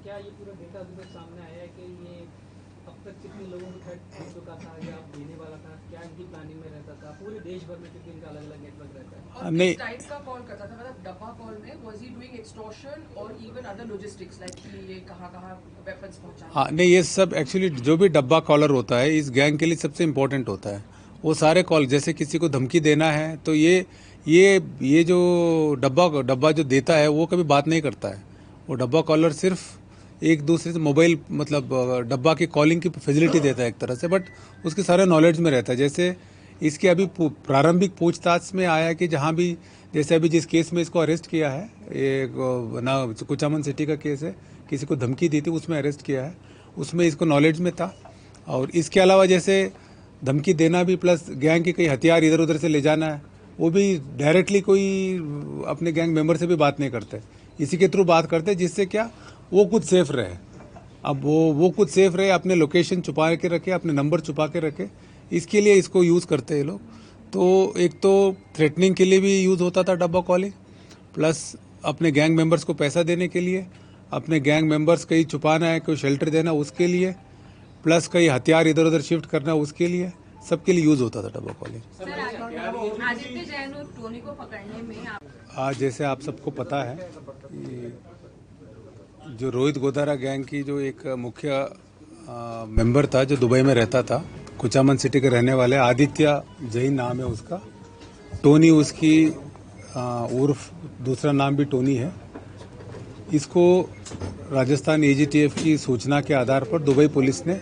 क्या ये पूरा डेटा अभी तक सामने आया है कि ये अब तक कितने लोगों को थ्रेट हो चुका था या देने वाला था, क्या इनकी प्लानिंग में रहता था, पूरे देश भर में क्योंकि इनका अलग अलग नेटवर्क रहता है? और नहीं किस टाइप का कॉल करता था, मतलब डब्बा कॉल में वाज ही डूइंग एक्सटॉर्शन और इवन अदर लॉजिस्टिक्स लाइक कि ये कहाँ वेपन्स पहुंचाना? हाँ, नहीं, ये सब एक्चुअली जो भी डब्बा कॉलर होता है इस गैंग के लिए सबसे इम्पोर्टेंट होता है। वो सारे कॉल, जैसे किसी को धमकी देना है तो ये जो डब्बा जो देता है वो कभी बात नहीं करता है। वो डब्बा कॉलर सिर्फ एक दूसरे से मोबाइल मतलब डब्बा की कॉलिंग की फैसिलिटी देता है एक तरह से, बट उसके सारे नॉलेज में रहता है। जैसे इसकी अभी प्रारंभिक पूछताछ में आया कि जहाँ भी, जैसे अभी जिस केस में इसको अरेस्ट किया है, ये ना कुचामन सिटी का केस है, किसी को धमकी दी थी उसमें अरेस्ट किया है, उसमें इसको नॉलेज में था। और इसके अलावा जैसे धमकी देना भी प्लस गैंग के कई हथियार इधर उधर से ले जाना है, वो भी डायरेक्टली कोई अपने गैंग मेंबर से भी बात नहीं करते, इसी के थ्रू बात करते, जिससे क्या वो खुद सेफ रहे। अब वो खुद सेफ रहे, अपने लोकेशन छुपा के रखे, अपने नंबर छुपा के रखे, इसके लिए इसको यूज़ करते हैं लोग। तो एक तो थ्रेटनिंग के लिए भी यूज़ होता था डब्बा कॉलिंग, प्लस अपने गैंग मेंबर्स को पैसा देने के लिए, अपने गैंग मेंबर्स कहीं छुपाना है, कोई शेल्टर देना उसके लिए, प्लस कई हथियार इधर उधर शिफ्ट करना उसके लिए, सबके लिए यूज़ होता था डब्बा कॉलिंग। आदित्य जैन और टोनी को पकड़ने में आज जैसे आप सबको पता है कि जो रोहित गोदारा गैंग की जो एक मुख्य मेंबर था जो दुबई में रहता था, कुचामन सिटी के रहने वाले, आदित्य जैन नाम है उसका, टोनी उसकी उर्फ दूसरा नाम भी टोनी है। इसको राजस्थान एजीटीएफ की सूचना के आधार पर दुबई पुलिस ने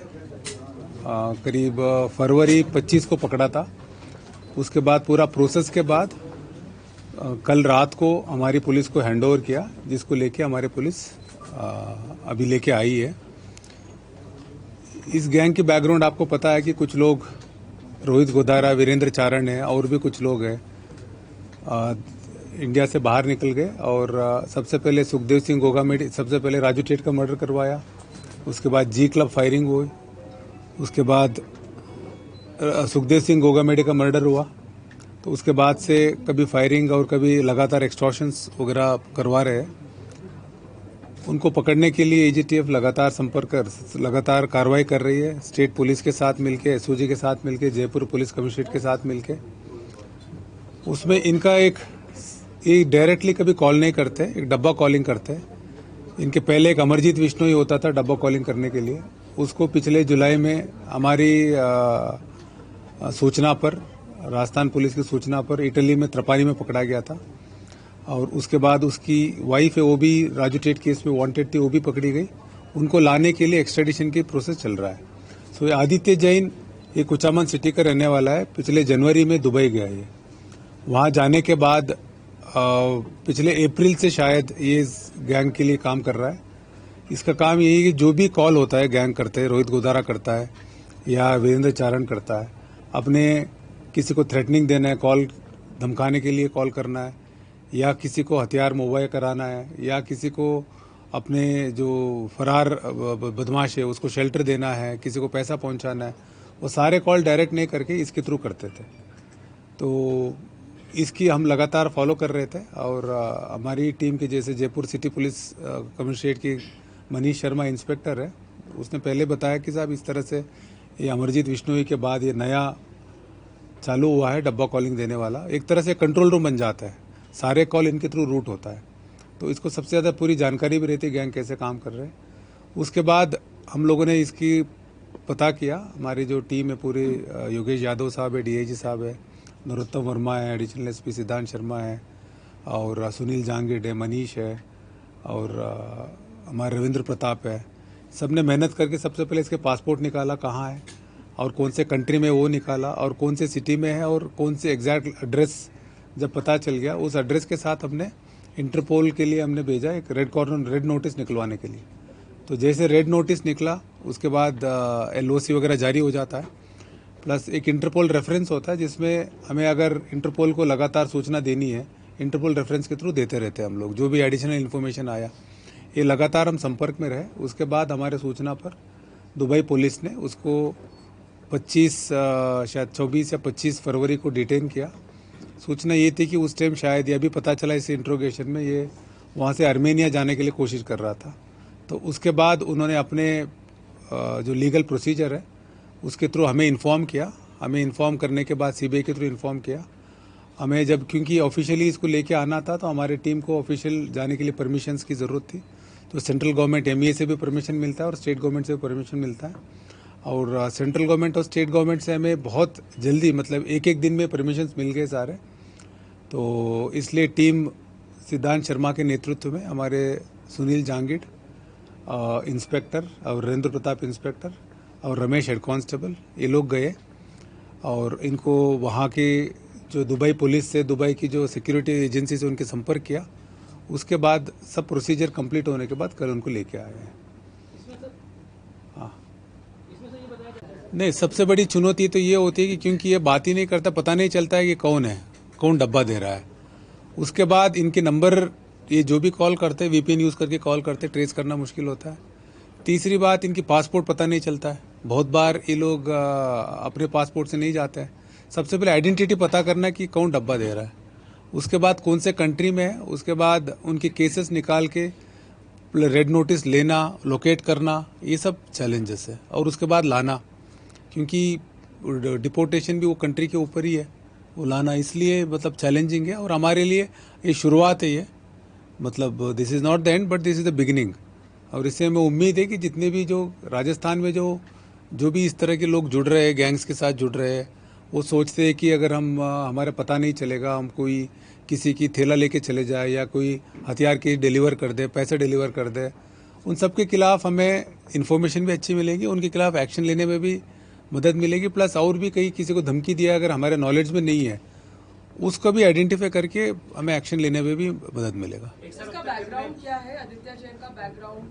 करीब फरवरी 25 को पकड़ा था। उसके बाद पूरा प्रोसेस के बाद कल रात को हमारी पुलिस को हैंडओवर किया, जिसको लेके हमारी पुलिस अभी लेके आई है। इस गैंग की बैकग्राउंड आपको पता है कि कुछ लोग रोहित गोदारा, वीरेंद्र चारण है, और भी कुछ लोग हैं, इंडिया से बाहर निकल गए। और सबसे पहले सुखदेव सिंह गोगामेडी, सबसे पहले राजू टेट का मर्डर करवाया, उसके बाद जी क्लब फायरिंग हुई, उसके बाद सुखदेव सिंह गोगामेडी का मर्डर हुआ। तो उसके बाद से कभी फायरिंग और कभी लगातार एक्सटॉर्शंस वगैरह करवा रहे हैं। उनको पकड़ने के लिए एजीटीएफ लगातार कार्रवाई कर रही है, स्टेट पुलिस के साथ मिलके, एसओजी के साथ मिलके, जयपुर पुलिस कमिश्नरेट के साथ मिलके। उसमें इनका एक डायरेक्टली कभी कॉल नहीं करते, एक डब्बा कॉलिंग करते। इनके पहले एक अमरजीत विष्णु ही होता था डब्बा कॉलिंग करने के लिए, उसको पिछले जुलाई में हमारी सूचना पर, राजस्थान पुलिस की सूचना पर इटली में त्रपानी में पकड़ा गया था। और उसके बाद उसकी वाइफ है, वो भी राजू टेट केस में वांटेड थी, वो भी पकड़ी गई। उनको लाने के लिए एक्सट्रेडिशन की प्रोसेस चल रहा है। सो आदित्य जैन ये कुचामन सिटी का रहने वाला है, पिछले जनवरी में दुबई गया है। वहाँ जाने के बाद पिछले अप्रैल से शायद ये गैंग के लिए काम कर रहा है। इसका काम यही है कि जो भी कॉल होता है गैंग करते हैं, रोहित गोदारा करता है या वीरेंद्र चारण करता है, अपने किसी को थ्रेटनिंग देना है, कॉल धमकाने के लिए कॉल करना है, या किसी को हथियार मुहैया कराना है, या किसी को अपने जो फरार बदमाश है उसको शेल्टर देना है, किसी को पैसा पहुंचाना है, वो सारे कॉल डायरेक्ट नहीं करके इसके थ्रू करते थे। तो इसकी हम लगातार फॉलो कर रहे थे। और हमारी टीम के जैसे जयपुर सिटी पुलिस कमिश्नरेट की मनीष शर्मा इंस्पेक्टर है, उसने पहले बताया कि साहब इस तरह से ये अमरजीत विष्णोई के बाद ये नया चालू हुआ है डब्बा कॉलिंग देने वाला, एक तरह से कंट्रोल रूम बन जाता है, सारे कॉल इनके थ्रू रूट होता है। तो इसको सबसे ज़्यादा पूरी जानकारी भी रहती है गैंग कैसे काम कर रहे हैं। उसके बाद हम लोगों ने इसकी पता किया, हमारी जो टीम है पूरी, योगेश यादव साहब है, डीआईजी साहब है, नरोत्तम वर्मा है, एडिशनल एसपी सिद्धांत शर्मा है, और सुनील जांगिड है, मनीष है, और हमारे रविंद्र प्रताप है। सब ने मेहनत करके सबसे पहले इसके पासपोर्ट निकाला, कहाँ है और कौन से कंट्री में वो निकाला, और कौन से सिटी में है, और कौन से एग्जैक्ट एड्रेस जब पता चल गया, उस एड्रेस के साथ हमने इंटरपोल के लिए हमने भेजा एक रेड नोटिस निकलवाने के लिए। तो जैसे रेड नोटिस निकला उसके बाद एलओसी वगैरह जारी हो जाता है, प्लस एक इंटरपोल रेफरेंस होता है जिसमें हमें अगर इंटरपोल को लगातार सूचना देनी है, इंटरपोल रेफरेंस के थ्रू देते रहते हैं हम लोग, जो भी एडिशनल इन्फॉर्मेशन आया ये लगातार हम संपर्क में रहे। उसके बाद हमारे सूचना पर दुबई पुलिस ने उसको 24 या 25 फरवरी को डिटेन किया। सूचना ये थी कि उस टाइम शायद ये भी पता चला इस इंट्रोगेशन में ये वहाँ से आर्मेनिया जाने के लिए कोशिश कर रहा था, तो उसके बाद उन्होंने अपने जो लीगल प्रोसीजर है उसके थ्रू हमें इन्फॉर्म किया। हमें इन्फॉर्म करने के बाद सीबीआई के थ्रू इन्फॉर्म किया हमें, जब क्योंकि ऑफिशियली इसको लेके आना था तो हमारे टीम को ऑफिशियल जाने के लिए परमिशंस की ज़रूरत थी। तो सेंट्रल गवर्नमेंट एमईए से भी परमिशन मिलता है और स्टेट गवर्नमेंट से भी परमिशन मिलता है। और सेंट्रल गवर्नमेंट और स्टेट गवर्नमेंट से हमें बहुत जल्दी, मतलब एक एक दिन में परमिशंस मिल गए सारे। तो इसलिए टीम सिद्धांत शर्मा के नेतृत्व में हमारे सुनील जांगिड इंस्पेक्टर और वीरेंद्र प्रताप इंस्पेक्टर और रमेश हेड कांस्टेबल, ये लोग गए और इनको वहाँ के जो दुबई पुलिस से, दुबई की जो सिक्योरिटी एजेंसी से उनके संपर्क किया। उसके बाद सब प्रोसीजर कंप्लीट होने के बाद कल उनको लेके आए हैं। हाँ, नहीं, सबसे बड़ी चुनौती तो ये होती है कि क्योंकि ये बात ही नहीं करता, पता नहीं चलता है कि कौन है, कौन डब्बा दे रहा है। उसके बाद इनके नंबर, ये जो भी कॉल करते हैं वीपीएन यूज़ करके कॉल करते, ट्रेस करना मुश्किल होता है। तीसरी बात, इनकी पासपोर्ट पता नहीं चलता है। बहुत बार ये लोग अपने पासपोर्ट से नहीं जाते हैं। सबसे पहले आइडेंटिटी पता करना कि कौन डब्बा दे रहा है, उसके बाद कौन से कंट्री में है, उसके बाद उनके केसेस निकाल के रेड नोटिस लेना, लोकेट करना, ये सब चैलेंजेस है। और उसके बाद लाना, क्योंकि डिपोर्टेशन भी वो कंट्री के ऊपर ही है, वो लाना इसलिए मतलब चैलेंजिंग है। और हमारे लिए ये शुरुआत है, ये मतलब this is not the end but this is the beginning. और इससे हमें उम्मीद है कि जितने भी जो राजस्थान में जो भी इस तरह के लोग जुड़ रहे हैं, गैंग्स के साथ जुड़ रहे हैं, वो सोचते हैं कि अगर हम हमारा पता नहीं चलेगा, हम कोई किसी की थैला लेके चले जाए या कोई हथियार की डिलीवर कर दे, पैसे डिलीवर कर दे, उन सब के खिलाफ हमें इन्फॉर्मेशन भी अच्छी मिलेगी, उनके खिलाफ एक्शन लेने में भी मदद मिलेगी। प्लस और भी कहीं किसी को धमकी दिया अगर हमारे नॉलेज में नहीं है, उसको भी आइडेंटिफाई करके हमें एक्शन लेने में भी मदद मिलेगा। इसका बैकग्राउंड क्या है? आदित्य जैन का बैकग्राउंड